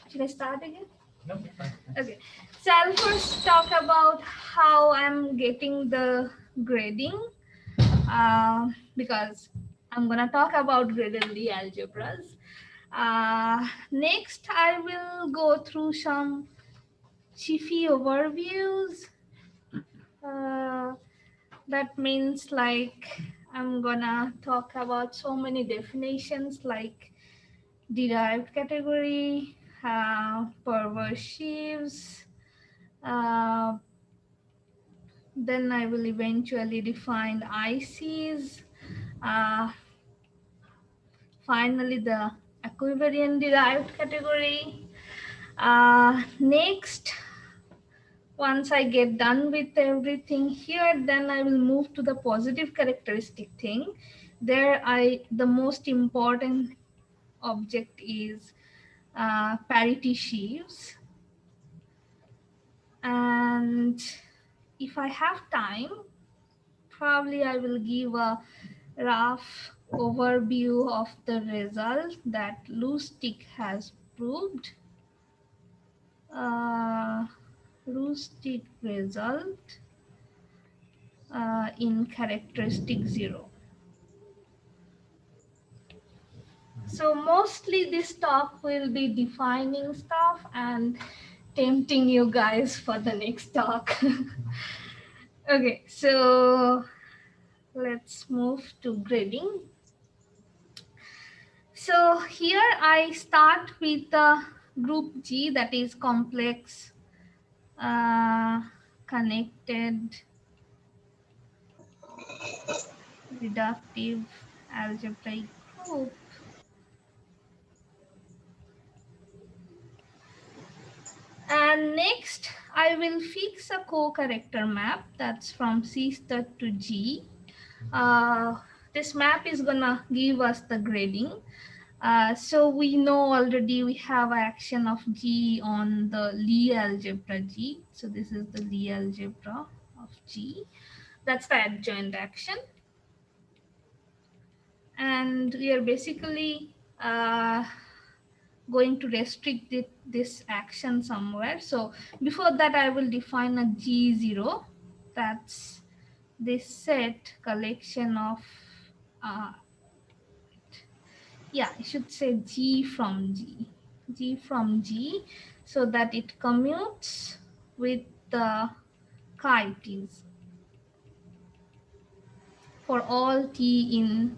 Should I start again? No, fine. Okay. So I'll first talk about how I'm getting the grading because I'm gonna talk about graded Lie algebras. Next, I will go through some sheafy overviews. That means like I'm gonna talk about so many definitions like derived category, perverse sheaves. Uh, then I will eventually define ICs. Uh, Finally, the equivariant derived category. Next, once I get done with everything here, then I will move to the positive characteristic thing. There, the most important object is parity sheaves. And if I have time, probably I will give a rough overview of the result that Lusztig has proved. Lusztig result in characteristic 0. So mostly this talk will be defining stuff and tempting you guys for the next talk. Okay, so let's move to grading. So here I start with the group G, that is complex connected reductive algebraic group. And next I will fix a co-character map that's from C star to G. This map is gonna give us the grading. So we know already we have action of G on the Lie algebra G. So this is the Lie algebra of G. That's the adjoint action. And we are basically going to restrict this action somewhere. So before that, I will define a G0. That's this set collection of, yeah, I should say G from G. G from G, so that it commutes with the chi t's for all t in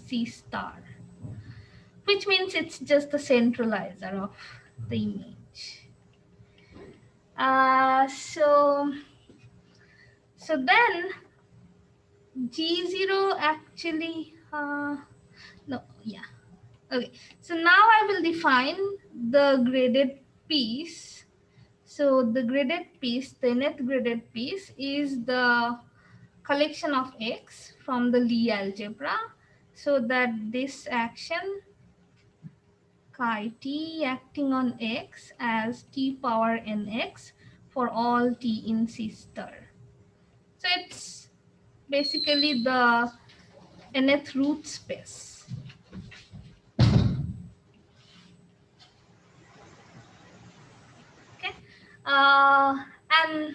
C star, which means it's just the centralizer of the image. So then G0 actually, no, yeah. Okay, so now I will define the graded piece. So the graded piece, the nth graded piece is the collection of X from the Lie algebra, so that this action chi t acting on X as t power nx for all t in C star. So it's basically the nth root space. Okay, and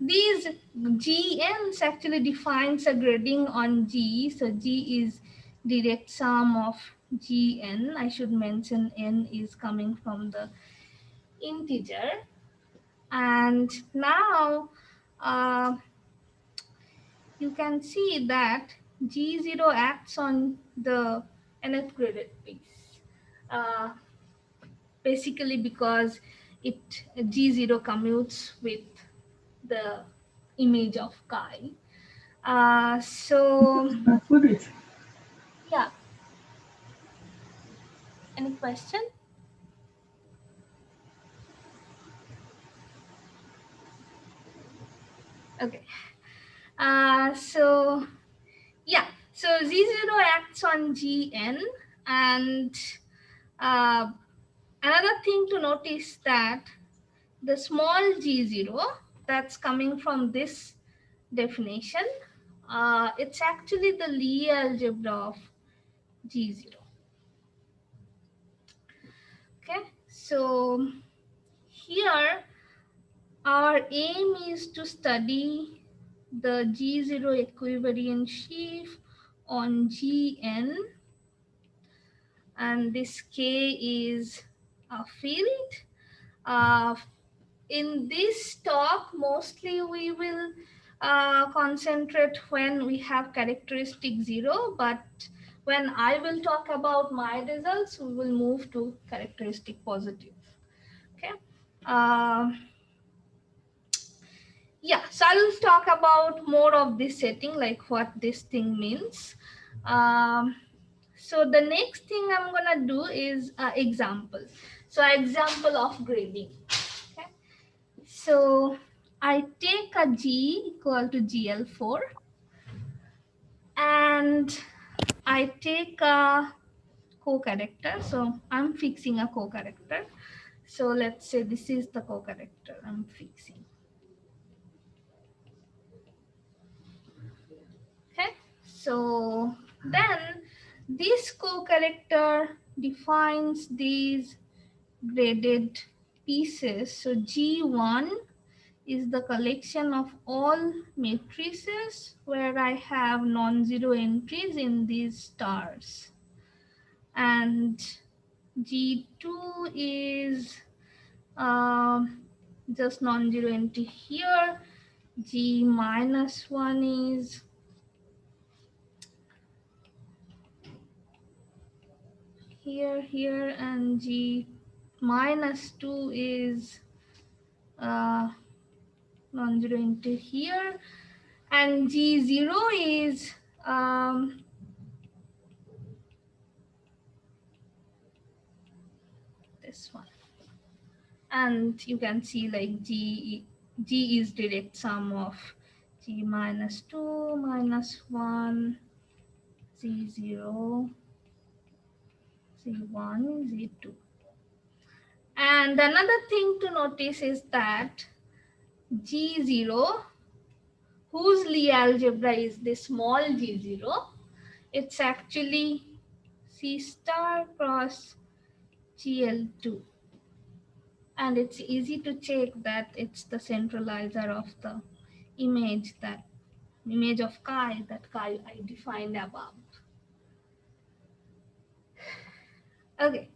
these GNs actually defines a grading on G. So G is direct sum of GN. I should mention N is coming from the integer. And now you can see that G0 acts on the nth graded piece. Basically because G0 commutes with the image of chi. So yeah. Any question? Okay. So yeah. So Z0 acts on Gn, and another thing to notice that the small G0 that's coming from this definition, it's actually the Lie algebra of G0. Okay, So here our aim is to study the G0 equivariant sheaf on Gn, and this K is a field. Uh, in this talk, mostly we will concentrate when we have characteristic 0, but when I will talk about my results, we will move to characteristic positive. Okay. Yeah, so I'll talk about more of this setting, like what this thing means. So the next thing I'm gonna do is example. So example of grading. Okay. So I take a G equal to GL4, and I take a co-character. So I'm fixing a co-character. So let's say this is the co-character I'm fixing. Okay, so then this co-character defines these graded pieces. So G1 is the collection of all matrices where I have non-zero entries in these stars. And G2 is just non-zero entry here. G minus 1 is here, and G minus 2 is non-zero into here, and G0 is this one. And you can see like G is direct sum of G minus 2 minus 1, Z0, Z1, Z2. And another thing to notice is that G0, whose Lie algebra is this small G0, it's actually C star cross GL2. And it's easy to check that it's the centralizer of the image of chi that chi I defined above. Okay,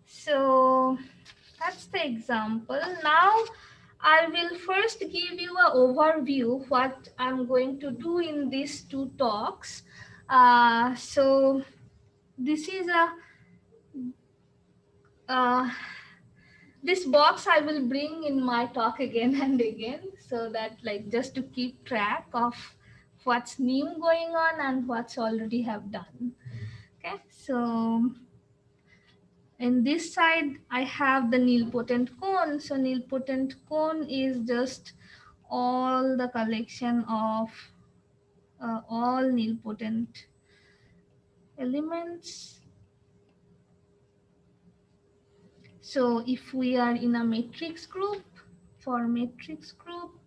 so that's the example. Now I will first give you an overview what I'm going to do in these two talks. So this is uh, this box I will bring in my talk again and again, so that like just to keep track of what's new going on and what's already have done. Okay, so in this side I have the nilpotent cone. So nilpotent cone is just all the collection of all nilpotent elements. So if we are in a matrix group, for matrix group,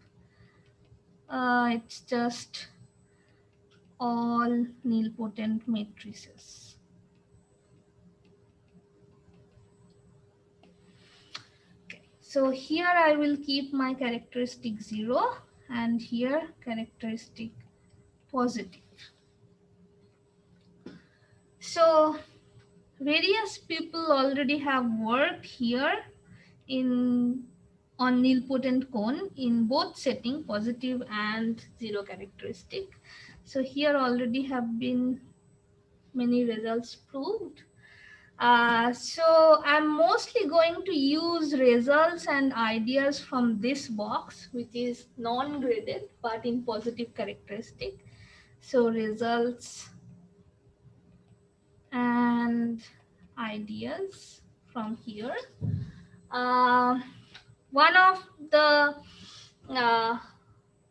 it's just all nilpotent matrices. Okay. So here I will keep my characteristic 0 and here characteristic positive. So various people already have worked here on nilpotent cone in both setting, positive and 0 characteristic. So here already have been many results proved. So I'm mostly going to use results and ideas from this box, which is non-graded but in positive characteristic. So results and ideas from here. One of the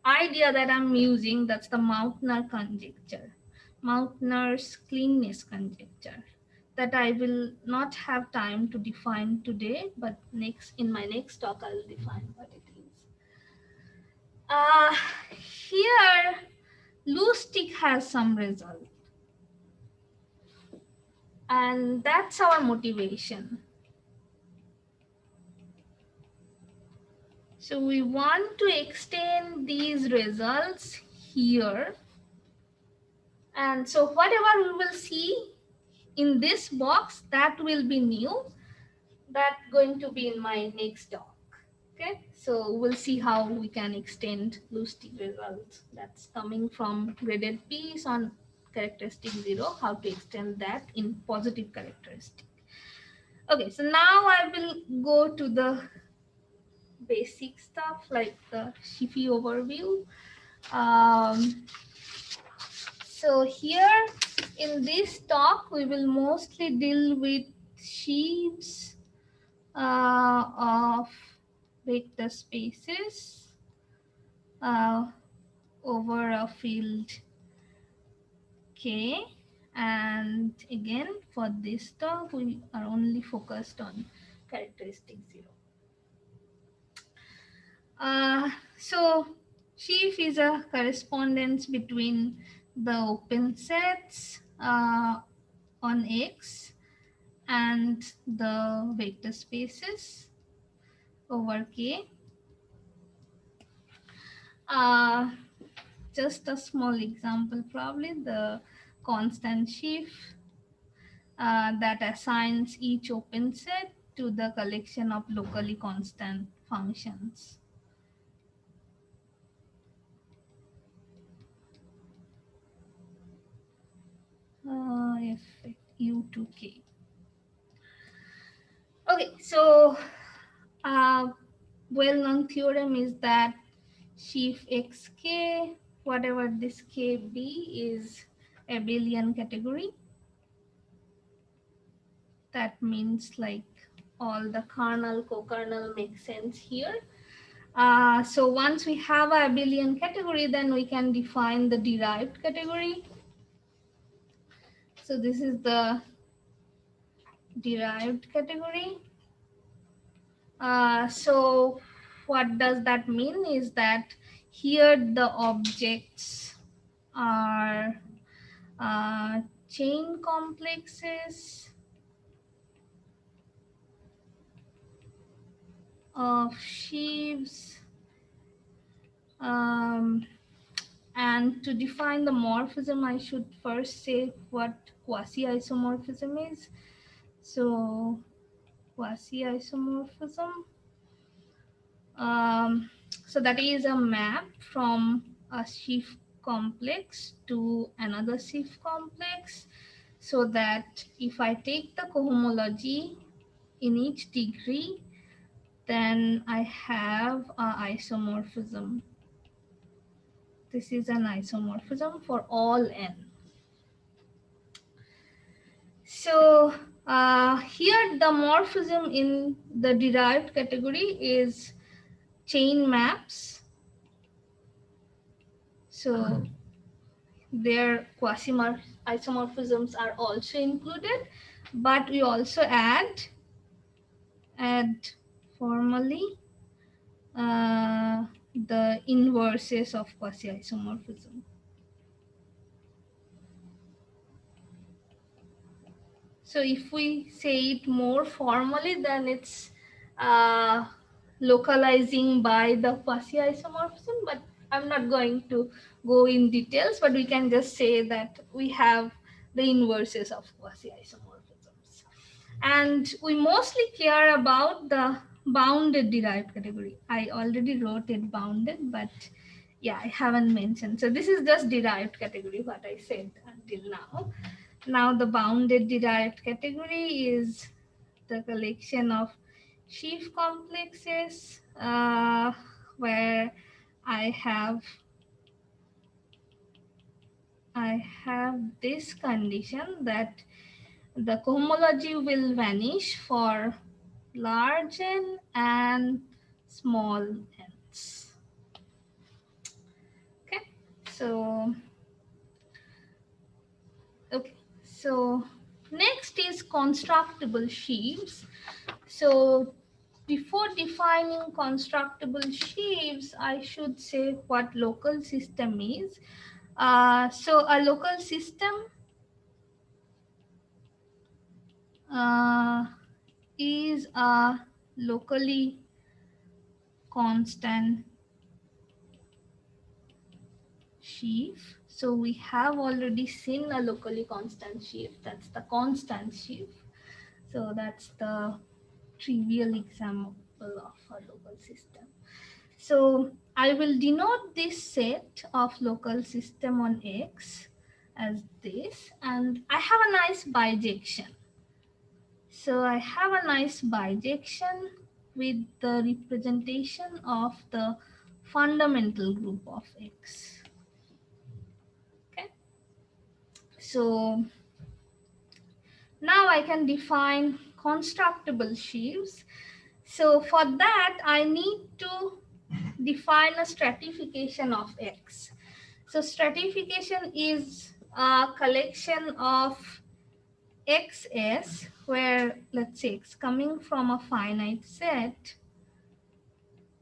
idea that I'm using, that's the Mautner conjecture, Mautner's cleanness conjecture, that I will not have time to define today, but in my next talk I will define what it is. Here Lusztig has some result, and that's our motivation. So we want to extend these results here. And so whatever we will see in this box, that will be new. That's going to be in my next talk. Okay, so we'll see how we can extend Lusztig results. That's coming from graded piece on characteristic 0, how to extend that in positive characteristic. Okay, so now I will go to the basic stuff like the sheafy overview. So here in this talk, we will mostly deal with sheaves of vector spaces over a field K. And again, for this talk, we are only focused on characteristic 0. So sheaf is a correspondence between the open sets on X and the vector spaces over K. Just a small example, probably the constant sheaf that assigns each open set to the collection of locally constant functions. If u to k. Okay, so well-known theorem is that sheaf xk, whatever this k be, is abelian category. That means like all the kernel, co-kernel makes sense here. So once we have a abelian category, then we can define the derived category. So this is the derived category. So what does that mean is that here the objects are chain complexes of sheaves. And to define the morphism, I should first say what quasi-isomorphism is. So quasi-isomorphism, so that is a map from a sheaf complex to another sheaf complex, so that if I take the cohomology in each degree, then I have an isomorphism. This is an isomorphism for all n. So here the morphism in the derived category is chain maps. So their quasi-isomorphisms are also included, but we also add formally the inverses of quasi-isomorphism. So if we say it more formally, then it's localizing by the quasi-isomorphism, but I'm not going to go in details, but we can just say that we have the inverses of quasi-isomorphisms. And we mostly care about the bounded derived category. I already wrote it bounded, but yeah, I haven't mentioned. So this is just derived category, what I said until now. Now the bounded derived category is the collection of sheaf complexes where I have this condition that the cohomology will vanish for large n and small n's. Okay, so next is constructible sheaves. So before defining constructible sheaves, I should say what local system is. So a local system is a locally constant sheaf. So we have already seen a locally constant sheaf. That's the constant sheaf. So that's the trivial example of a local system. So I will denote this set of local system on X as this, and I have a nice bijection. So I have a nice bijection with the representation of the fundamental group of X. Okay. So now I can define constructible sheaves. So for that, I need to define a stratification of X. So stratification is a collection of XS where, let's say, it's coming from a finite set.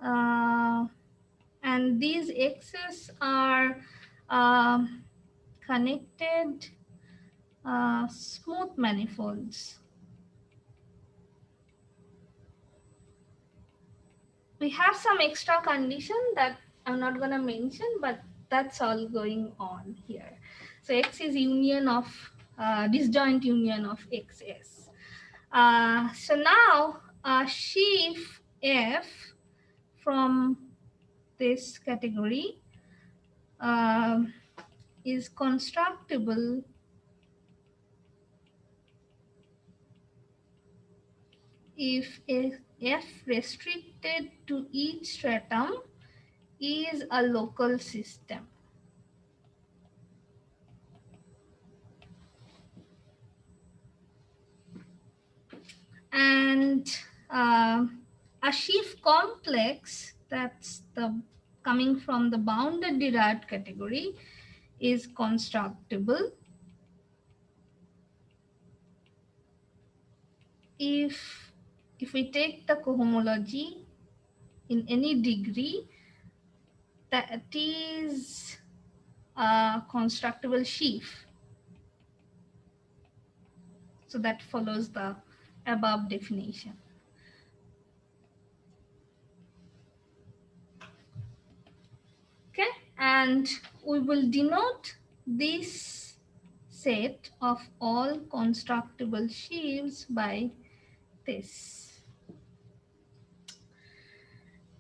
And these X's are connected smooth manifolds. We have some extra condition that I'm not going to mention, but that's all going on here. So X is union of disjoint union of XS. So now a sheaf F from this category is constructible if F restricted to each stratum is a local system. And a sheaf complex, that's the coming from the bounded derived category, is constructible if we take the cohomology in any degree, that is a constructible sheaf. So that follows the above definition. Okay, and we will denote this set of all constructible sheaves by this.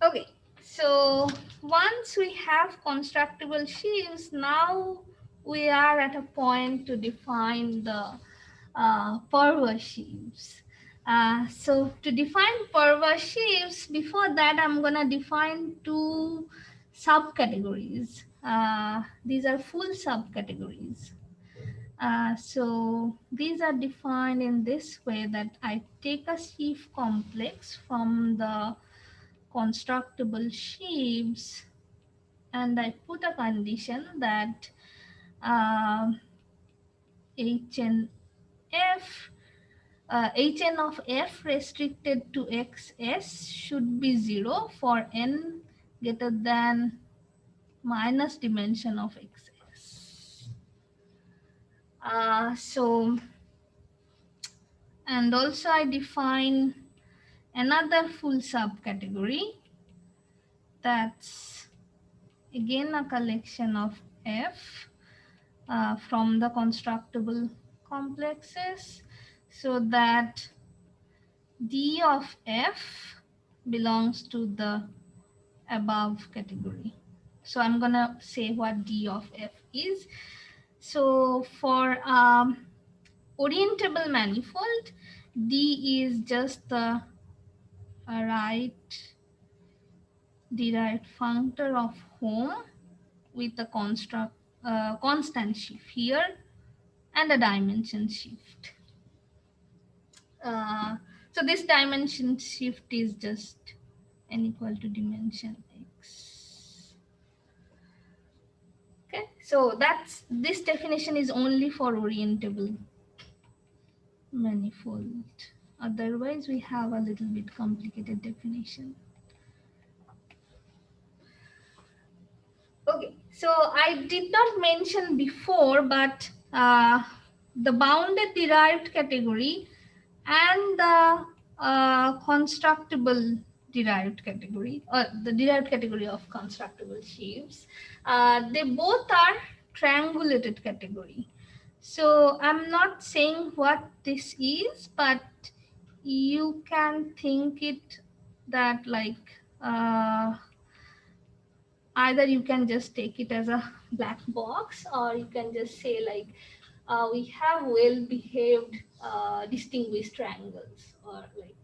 Okay, so once we have constructible sheaves, now we are at a point to define the perverse sheaves. So to define perverse sheaves, before that I'm going to define two subcategories. These are full subcategories. So these are defined in this way, that I take a sheaf complex from the constructible sheaves and I put a condition that Hn of F restricted to XS should be 0 for n greater than minus dimension of XS. And also I define another full subcategory, that's again a collection of F from the constructible complexes, so that D of F belongs to the above category. So I'm going to say what D of F is. So for orientable manifold, D is just the right derived functor of home with a constant sheaf here and a dimension shift. So this dimension shift is just n equal to dimension x. Okay, so this definition is only for orientable manifold. Otherwise, we have a little bit complicated definition. Okay, so I did not mention before, but the bounded derived category and the constructible derived category, or the derived category of constructible sheaves. They both are triangulated category. So I'm not saying what this is, but you can think it that like either you can just take it as a black box, or you can just say like we have well behaved distinguished triangles, or like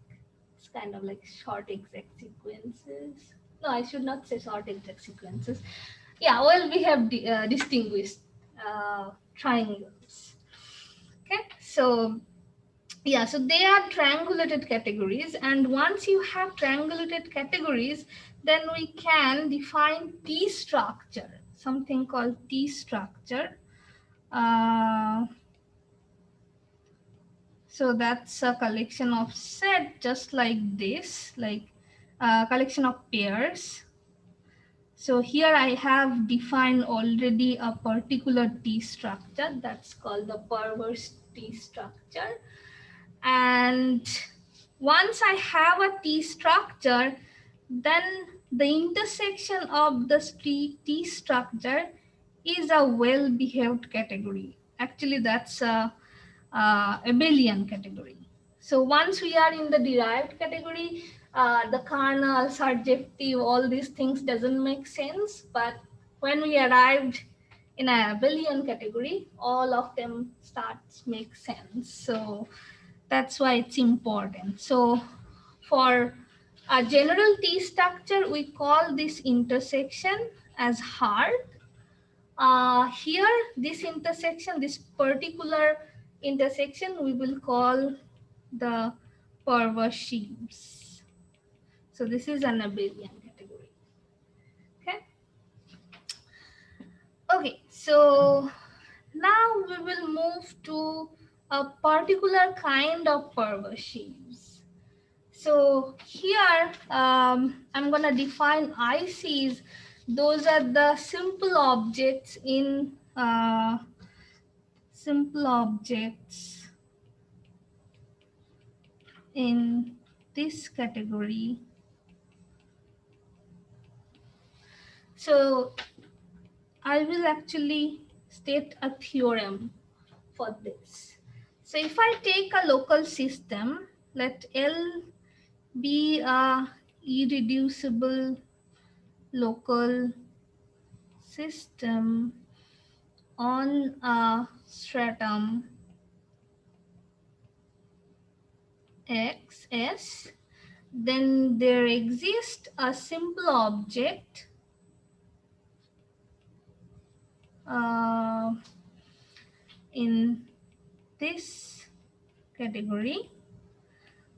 it's kind of like short exact sequences. No, I should not say short exact sequences. Yeah, well behaved distinguished triangles. Okay, so yeah, so they are triangulated categories, and once you have triangulated categories, then we can define T structure, something called T structure. uh, so that's a collection of set just like this, like a collection of pairs. So here I have defined already a particular T structure that's called the perverse T structure. And once I have a T structure, then the intersection of the T structure is a well-behaved category. Actually, that's a abelian category. So once we are in the derived category, the kernel, surjective, all these things doesn't make sense. But when we arrived in a abelian category, all of them starts make sense. So that's why it's important. So for a general T structure, we call this intersection as hard. Here, this intersection, this particular intersection, we will call the perverse sheaves. So this is an abelian category. Okay. Okay. So now we will move to a particular kind of perverse sheaves. So here I'm going to define ICs. Those are the simple objects in this category. So I will actually state a theorem for this. So if I take a local system, let L be a irreducible local system on a stratum XS, then there exists a simple object in this category.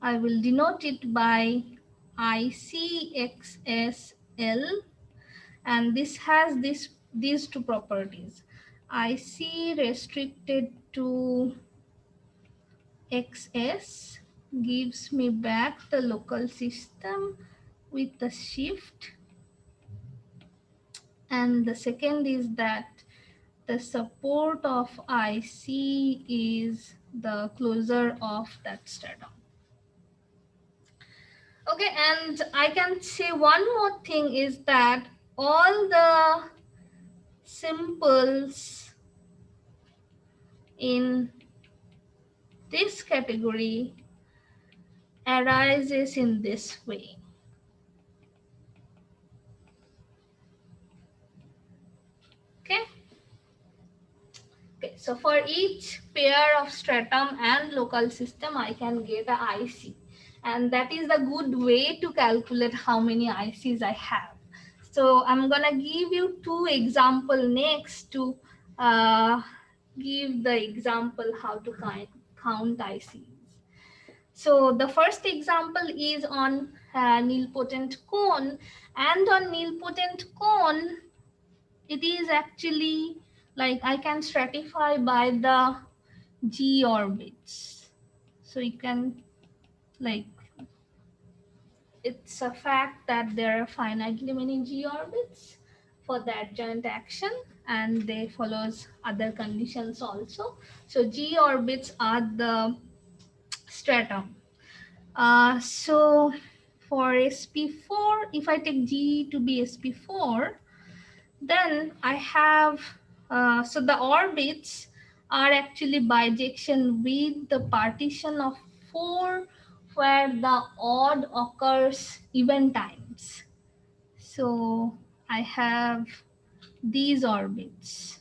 I will denote it by ICXSL, and this has these two properties. IC restricted to XS gives me back the local system with the shift, and the second is that the support of IC is the closure of that stratum. Okay, and I can say one more thing is that all the simples in this category arises in this way. Okay. Okay, so for each pair of stratum and local system, I can get a IC. And that is the good way to calculate how many ICs I have. So I'm gonna give you two examples next to give the example how to count ICs. So the first example is on nilpotent cone, and on nilpotent cone, it is actually like I can stratify by the G orbits. So you can like, it's a fact that there are finitely many G orbits for the adjoint action, and they follows other conditions also. So G orbits are the stratum. So for sp4, if I take G to be sp4, then I have, so the orbits are actually bijection with the partition of 4 where the odd occurs even times. So I have these orbits.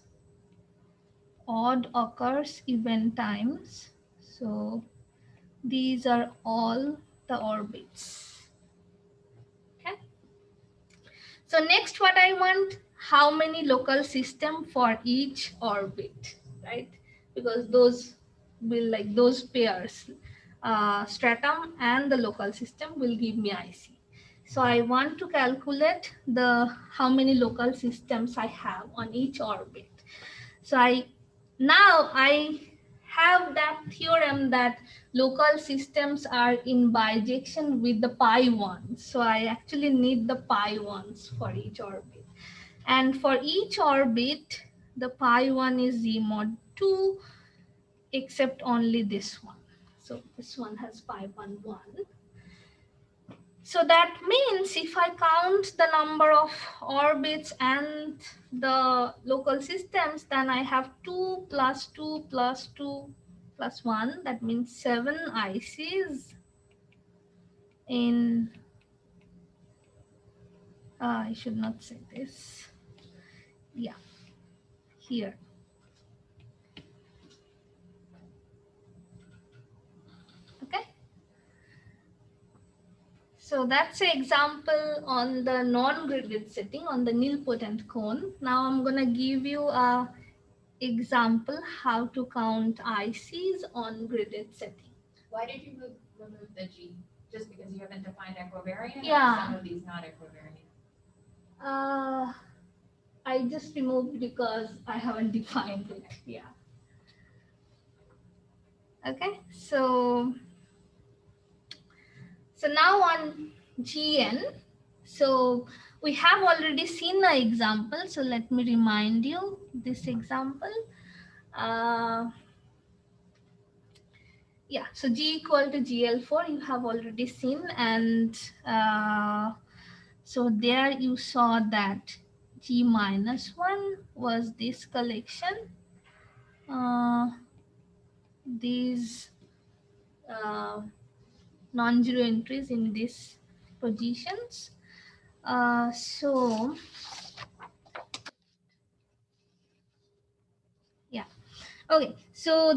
Odd occurs even times. So these are all the orbits. Okay. So next what I want, how many local system for each orbit, right? Because those will, like those pairs, stratum and the local system will give me IC. So I want to calculate the how many local systems I have on each orbit. So I have that theorem that local systems are in bijection with the pi ones. So I actually need the pi ones for each orbit. And for each orbit, the pi one is Z mod 2, except only this one. So this one has pi 1, 1. So that means if I count the number of orbits and the local systems, then I have 2 plus 2 plus 2 plus 1. That means 7 ICs in, I should not say this. Yeah, here. Okay. So that's an example on the non-gridded setting on the nilpotent cone. Now I'm going to give you a example how to count ICs on gridded setting. Why did you remove the G? Just because you haven't defined equivariant? Yeah. Or some of these not equivariant? I just removed because I haven't defined it. Yeah. Okay. So now on GN, so we have already seen an example. So let me remind you this example. Yeah, so G equal to GL4 you have already seen, and so there you saw that G minus 1 was this collection, these non-zero entries in these positions. So yeah, okay, so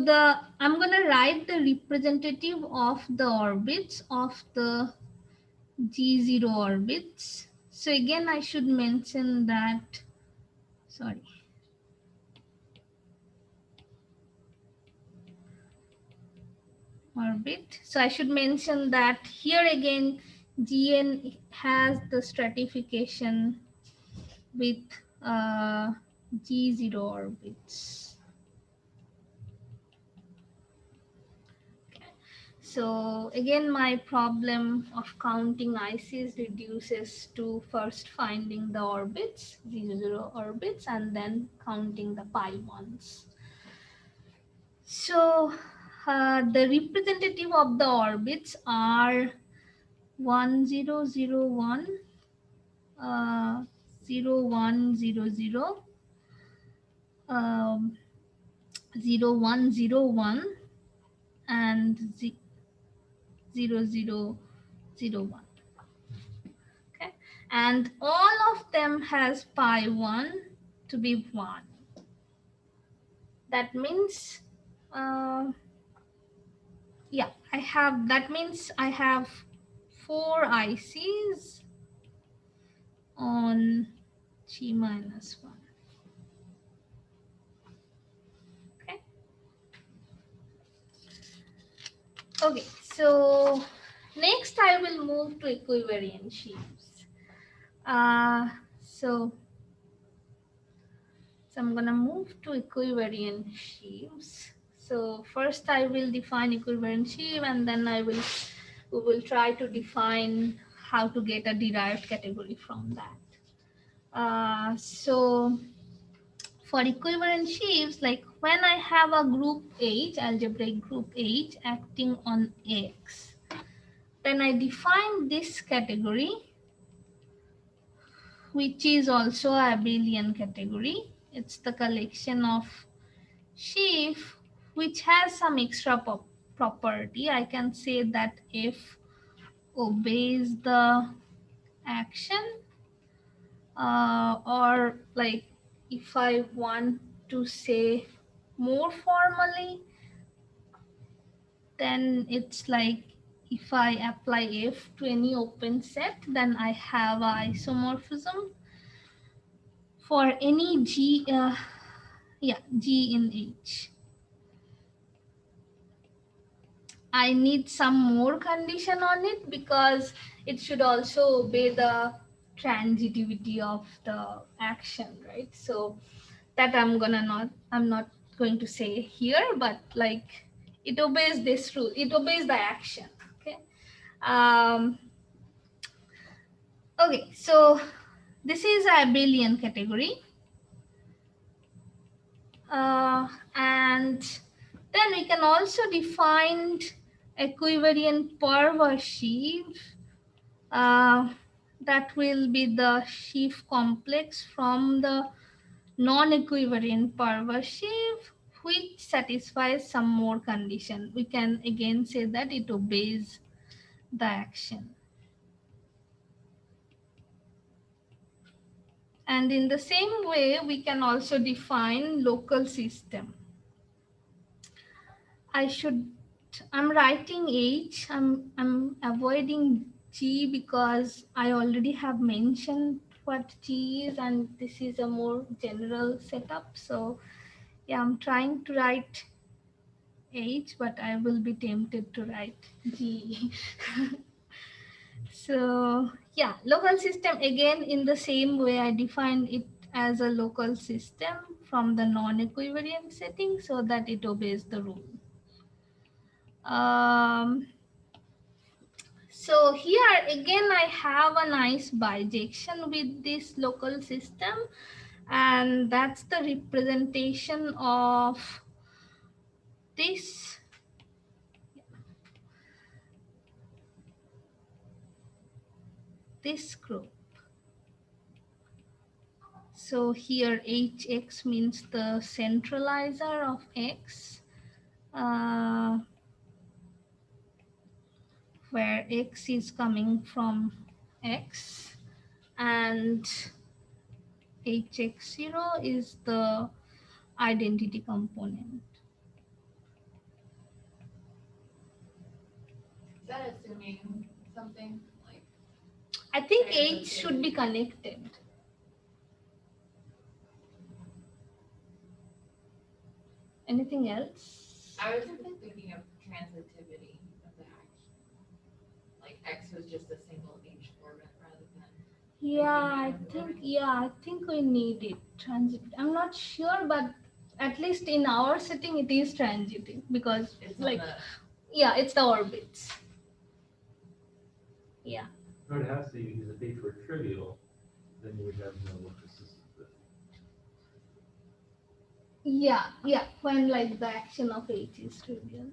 I'm gonna write the representative of the orbits of the G0 orbits. So again, I should mention that, sorry. Orbit. So I should mention that here again, GN has the stratification with G0 orbits. So again, my problem of counting ICs reduces to first finding the orbits, G0 orbits, and then counting the pi ones. So the representative of the orbits are 1001, 0100, 0101, and 0001. Okay, and all of them has pi 1 to be 1. That means yeah, that means I have 4 ICs on G minus 1. Okay. Okay, so next I will move to equivariant sheaves. So I'm gonna move to equivariant sheaves. So first I will define equivariant sheaf, and then we will try to define how to get a derived category from that. So for equivalent sheaves, like when I have a group H, algebraic group H acting on X, Then I define this category, which is also a abelian category. It's the collection of sheaf which has some extra property. I can say that if obeys the action, or like if I want to say more formally, then it's like if I apply F to any open set, then I have a isomorphism for any G, G in H. I need some more condition on it because it should also obey the transitivity of the action, right? So that I'm not going to say here, but like it obeys this rule, it obeys the action. Okay. Um, okay, so this is a abelian category. And then we can also define equivariant perverse sheaf. That will be the sheaf complex from the non-equivariant perverse sheaf, which satisfies some more condition. We can again say that it obeys the action. And in the same way, we can also define local system. I'm writing H. I'm avoiding G because I already have mentioned what G is, and this is a more general setup. So yeah, I'm trying to write H, but I will be tempted to write G. So yeah, local system, again in the same way I defined it as a local system from the non-equivariant setting so that it obeys the rule. So here again I have a nice bijection with this local system, and that's the representation of this group. So here Hx means the centralizer of X, where X is coming from X, and Hx0 is the identity component. Is that assuming something like? I think H should be connected. Anything else? I was simply thinking of transitivity of the action. Like X was just a single H format rather than. I think we need it transit. I'm not sure, but at least in our setting it is transiting because It's like the, it's the orbits. Yeah. No, it has to, because if H were trivial, then you would have no local system. Yeah. When like the action of H is trivial.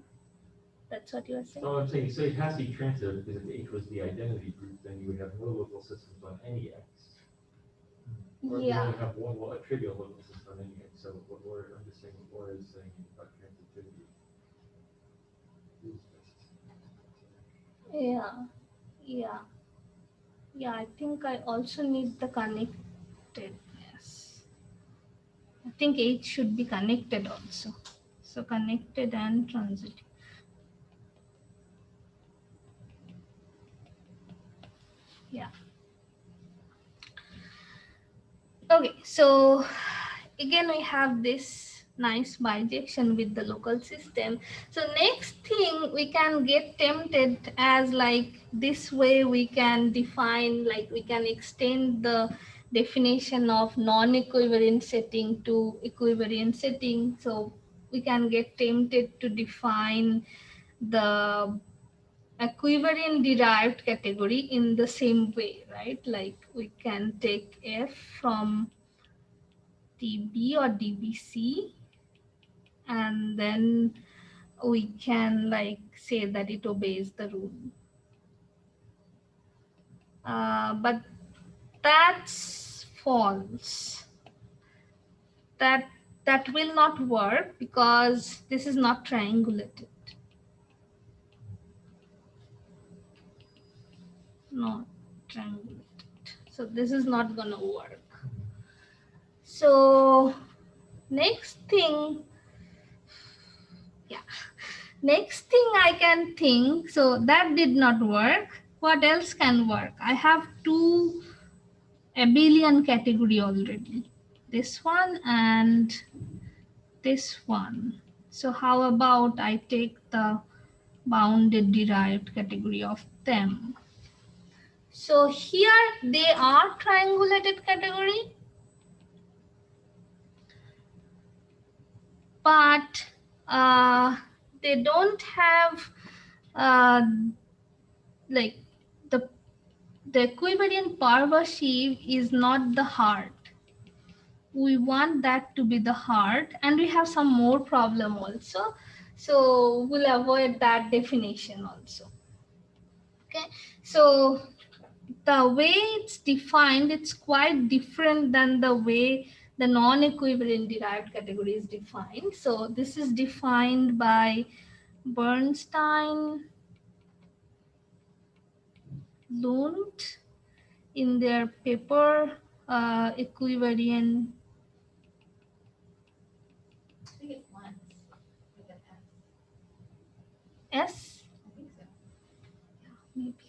That's what you are saying. So I'm saying, so it has to be transitive, because if H was the identity group, then you would have no local systems on any X. Or you only have a trivial local system on any X. So what I'm just saying, what Laura is saying about transitivity. Yeah, I think I also need the connectedness. I think H should be connected also. So connected and transitive. Yeah. Okay, so again we have this nice bijection with the local system. So next thing we can get tempted as like this way we can define, like we can extend the definition of non-equivariant setting to equivariant setting. So we can get tempted to define the equivariant derived category in the same way, right? Like we can take F from DB or DBC, and then we can like say that it obeys the rule. But that's false. That that will not work because this is not triangulated. Not triangulated. So this is not gonna work. So next thing, yeah. Next thing I can think, so that did not work. What else can work? I have two abelian category already. This one and this one. So how about I take the bounded derived category of them. So here they are triangulated category, but they don't have uh, like the equivariant perverse sheaf is not the heart. We want that to be the heart, and we have some more problem also. So we'll avoid that definition also. Okay, so the way it's defined, it's quite different than the way the non-equivalent derived category is defined. So this is defined by Bernstein, Lund in their paper equivariant. I think it's lens with an S. S? I think so. Maybe.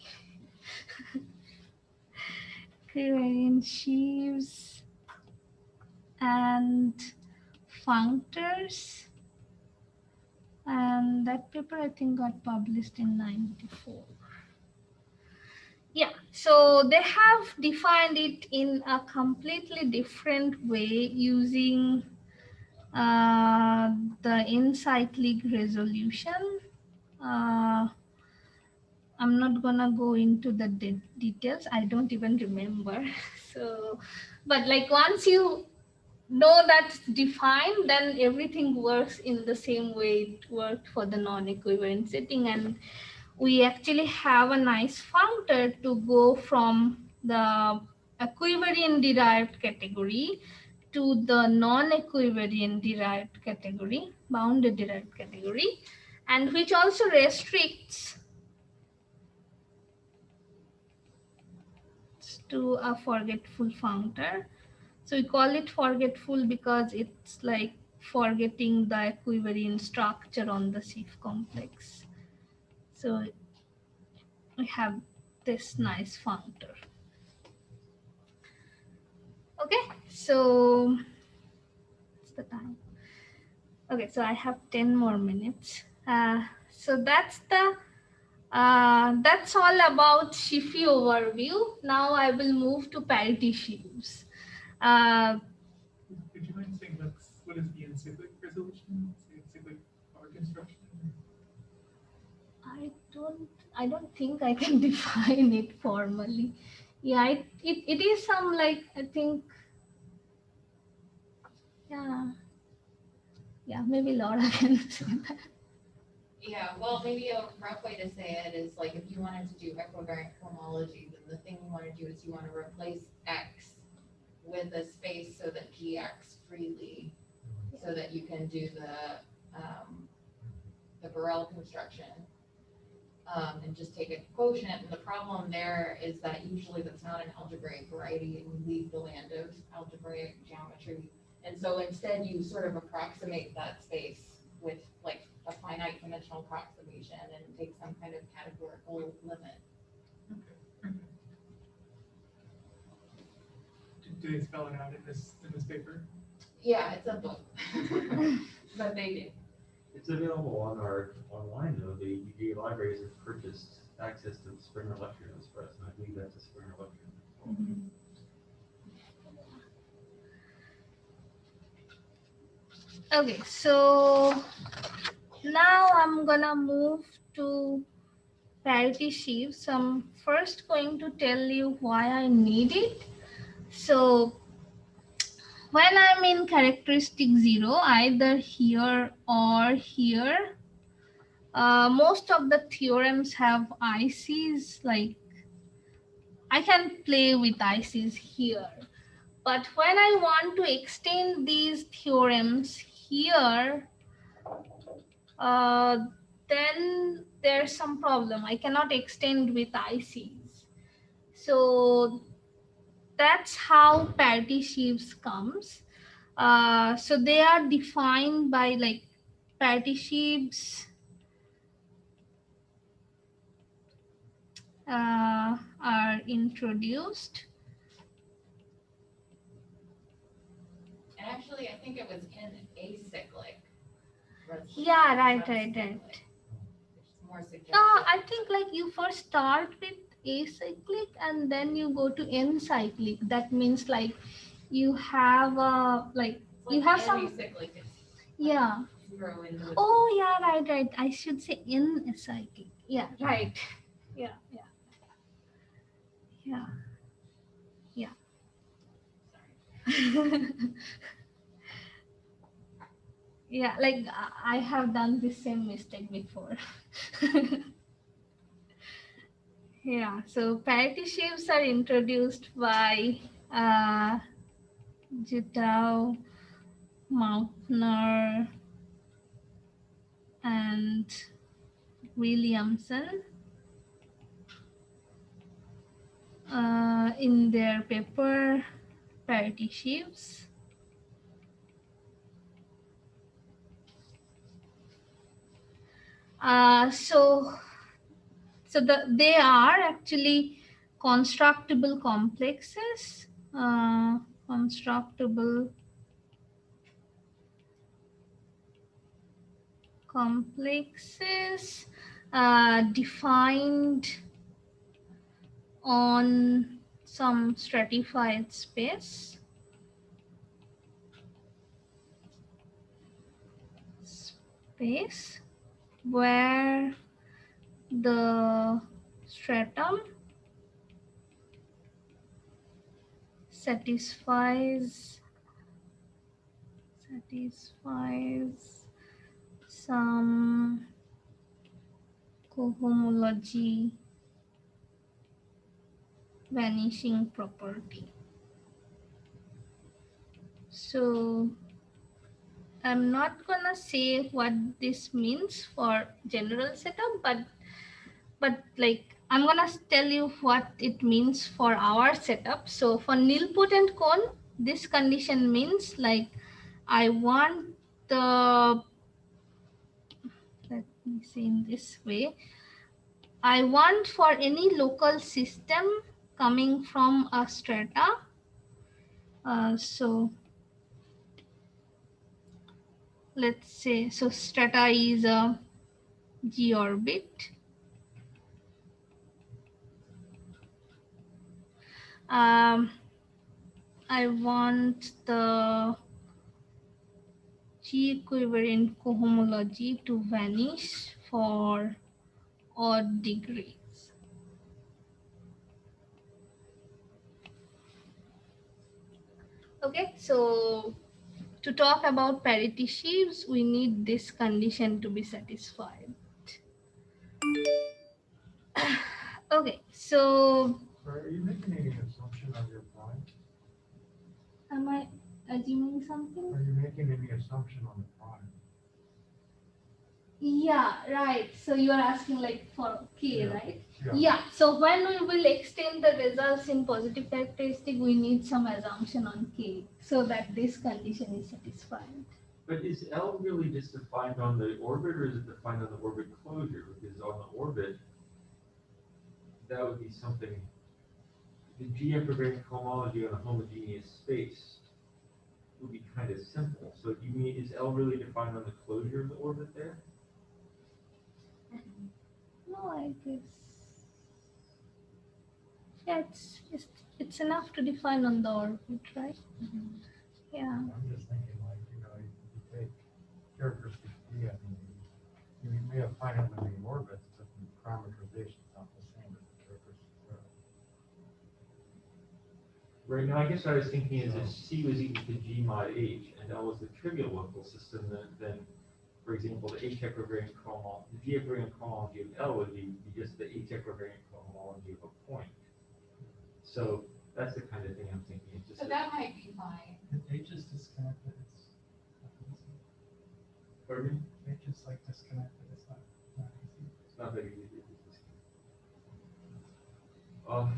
Equivariant sheaves and functors. And that paper I think got published in 94. Yeah, so they have defined it in a completely different way using the n-cyclic resolution. I'm not gonna go into the details. I don't even remember. So, but like once you know that's defined, then everything works in the same way it worked for the non-equivalent setting, and we actually have a nice functor to go from the equivariant derived category to the non-equivariant derived category, bounded derived category, and which also restricts to a forgetful functor. So we call it forgetful because it's like forgetting the equivariant structure on the sheaf complex. So we have this nice functor. Okay, so what's the time? Okay, so I have 10 more minutes. So that's all about sheafy overview. Now I will move to parity sheaves. Would you mind saying what is the encyclic resolution? The encyclic power construction? I don't think I can define it formally. Yeah, it is some like I think yeah maybe Laura can say that. Yeah, well, maybe a rough way to say it is like if you wanted to do equivariant homology, then the thing you want to do is you want to replace x with a space so that p acts freely, so that you can do the Borel construction. And just take a quotient. And the problem there is that usually that's not an algebraic variety, and we leave the land of algebraic geometry. And so instead you sort of approximate that space with like a finite dimensional approximation and take some kind of categorical limit. Okay. Do they spell it out in this paper? Yeah, it's a book. But they do. It's available on our online though. The libraries have purchased access to the Springer lecture notes for us, and I believe that's a Springer lecture. Mm-hmm. Okay, so now I'm gonna move to parity sheaves. So I'm first going to tell you why I need it. So when I'm in characteristic 0, either here or here, most of the theorems have ICs, like I can play with ICs here. But when I want to extend these theorems here, uh, then there's some problem. I cannot extend with ICs. So that's how parity sheaves comes. So they are defined by like parity sheaves are introduced. And actually, I think it was in acyclic. Yeah, right. Which is more suggestive. I think like you first start with acyclic and then you go to n-cyclic. That means like you have like It's you like have some acyclic, it's yeah. zero into the Oh yeah, right. I should say n-cyclic. Yeah, right. Yeah. Yeah. Sorry. Yeah, like I have done the same mistake before. Yeah, so parity sheaves are introduced by uh, Jitao, Maupner, and Williamson in their paper Parity Sheaves. They are actually constructible complexes, constructible complexes defined on some stratified space where the stratum satisfies some cohomology vanishing property. So I'm not gonna say what this means for general setup, but like I'm gonna tell you what it means for our setup. So for nilpotent cone, this condition means like I want the, let me say in this way, I want for any local system coming from a strata. So let's say, so strata is a G orbit. I want the G equivariant cohomology to vanish for odd degrees. Okay, so to talk about parity sheaves, we need this condition to be satisfied. Okay, so Are you making any assumption on your prime? am I assuming something? Are you making any assumption on the prime? Yeah, right. So you are asking like for K, Yeah. right? Yeah. Yeah. So when we will extend the results in positive characteristic, we need some assumption on K so that this condition is satisfied. But is L really just defined on the orbit, or is it defined on the orbit closure? Because on the orbit, that would be something, the G equivariant cohomology on a homogeneous space would be kind of simple. So do you mean, is L really defined on the closure of the orbit there? No, I guess. Yeah, it's enough to define on the orbit, right? Yeah. I'm just thinking like, you take characteristic D, I mean, you may have finite limiting orbits, but the parameterization is not the same as the characteristic curve. Right now, I guess what I was thinking is if C was equal to G mod H and L was the trivial local system, then for example, the H equivariant cohomology, the G equivariant cohomology of L would be just the H equivariant cohomology of a point. So that's the kind of thing I'm thinking. It's just So that might be fine. H is disconnected, it's not easy. pardon me? H is like disconnected, it's not easy. It's not very easy. Um,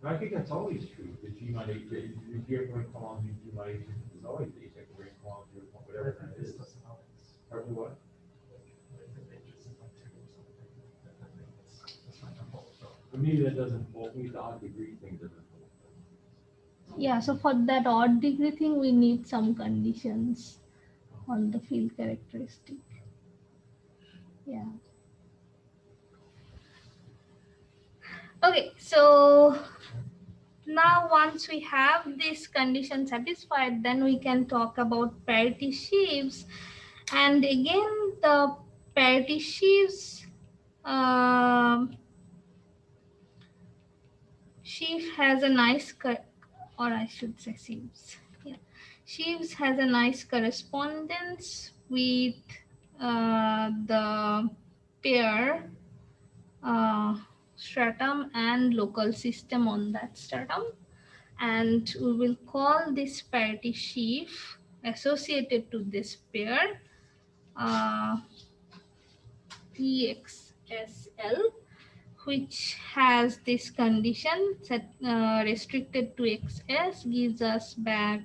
I think that's always true. The G minus the equivariant column, the G minus is always the equivariant column, whatever that This is. doesn't always. Pardon me, what? Like the H is like 2 or something. I think that's not gonna hold, so. For me, that doesn't hold. For me, the odd degree thing doesn't hold. Yeah, so for that odd degree thing, we need some conditions on the field characteristic. Yeah. Okay, so now once we have this condition satisfied, then we can talk about parity sheaves. And again, the parity sheaves sheaf has a nice or I should say sheaves. Yeah, sheaves has a nice correspondence with the pair stratum and local system on that stratum, and we will call this parity sheaf associated to this pair EXSL, which has this condition set, restricted to XS, gives us back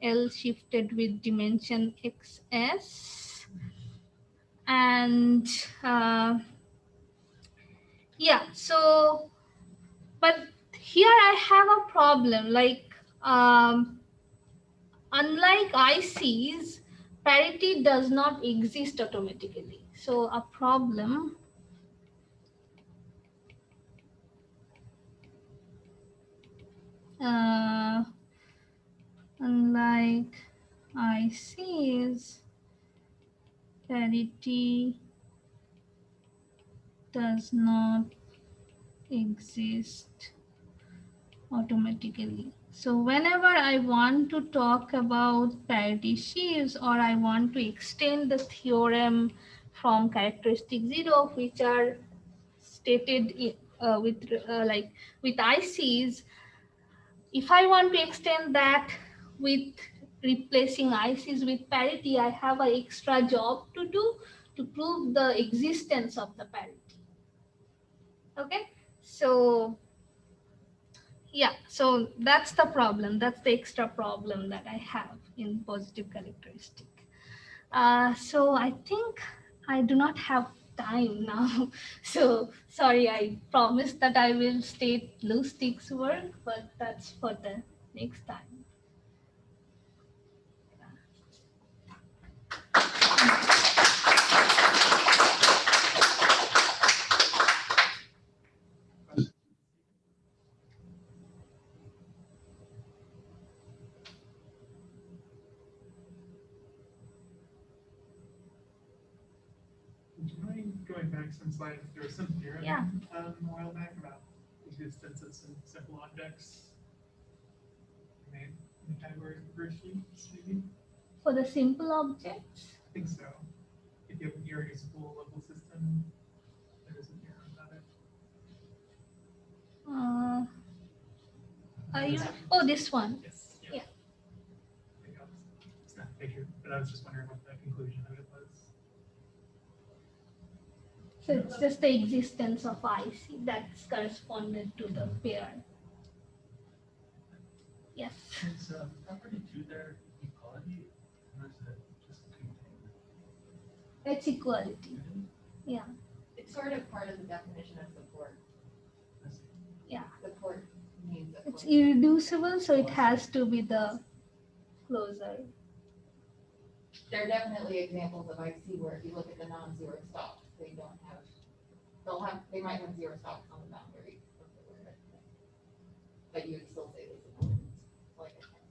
L shifted with dimension XS. And yeah, so but here I have a problem, like unlike ICs, parity does not exist automatically. So a problem unlike ICs, parity does not exist automatically. So whenever I want to talk about parity sheaves, or I want to extend the theorem from characteristic 0, which are stated with ICs, if I want to extend that with replacing ICs with parity, I have an extra job to do to prove the existence of the parity. Okay, so yeah, so that's the problem. That's the extra problem that I have in positive characteristic. So I think I do not have time now. So sorry, I promised that I will state Lusztig's work, but that's for the next time. Do you mind going back some slides? There was some theorem Yeah. A while back about the existence of some simple objects in the category of perverse sheaves, maybe? For the simple objects, I think so. If you have an irreducible local system, there is a theorem about it. are you? Oh, this one. Yes. Yeah. Maybe I'll just snap a picture, but I was just wondering what the conclusion of it was. So it's just the existence of IC that's corresponded to the pair. Yes. Is property 2 there equality, or is it just contained? It's equality. Yeah. It's sort of part of the definition of support. I see. Yeah. Support means that It's irreducible, so it has to be the closure. there are definitely examples of IC where if you look at the non-zero stops, they don't have, they might have zero stops on the boundary of the word, but you would still say this is like a text line.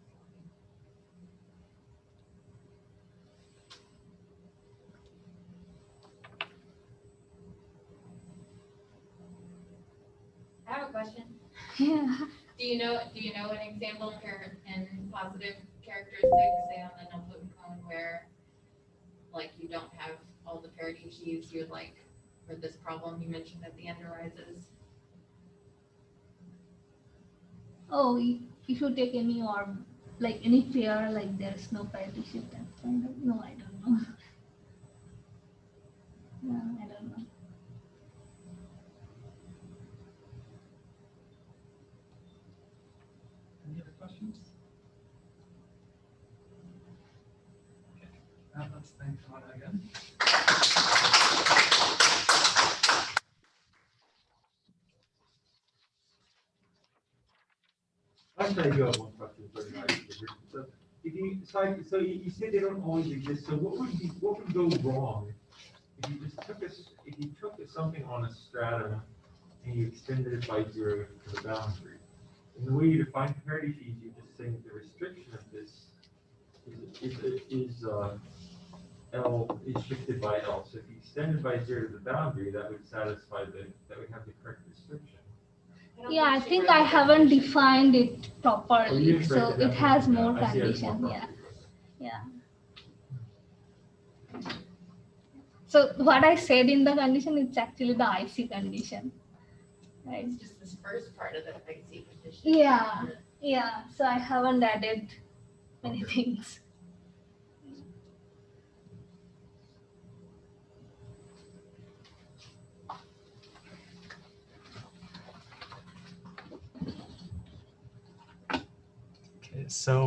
I have a question. Yeah. Do you know an example in positive characteristics, say on the nilpotent cone, where like you don't have all the parity sheaves, you're like, for this problem you mentioned at the end arises? Oh, if you take any or like any pair, like there's no parity shift. That's kind of no, I don't know. No, I don't know. Any other questions? Okay, let's thank Tamanna again. Actually, I do have one question for you guys. So if you, so you said they don't always exist, so what would go wrong if you just took if you took something on a stratum and you extended it by 0 to the boundary? And the way you define parity sheaves, you're just saying the restriction of this is L is shifted by L. So if you extend it by 0 to the boundary, that would satisfy that would have the correct restriction. Yeah, I think I haven't defined it Oh, properly, you didn't break so the it has definition more down. I see it as more condition. Yeah, property. yeah. So what I said in the condition is actually the IC condition, right? It's just this first part of the IC condition. Yeah, yeah. So I haven't added many things. Okay, so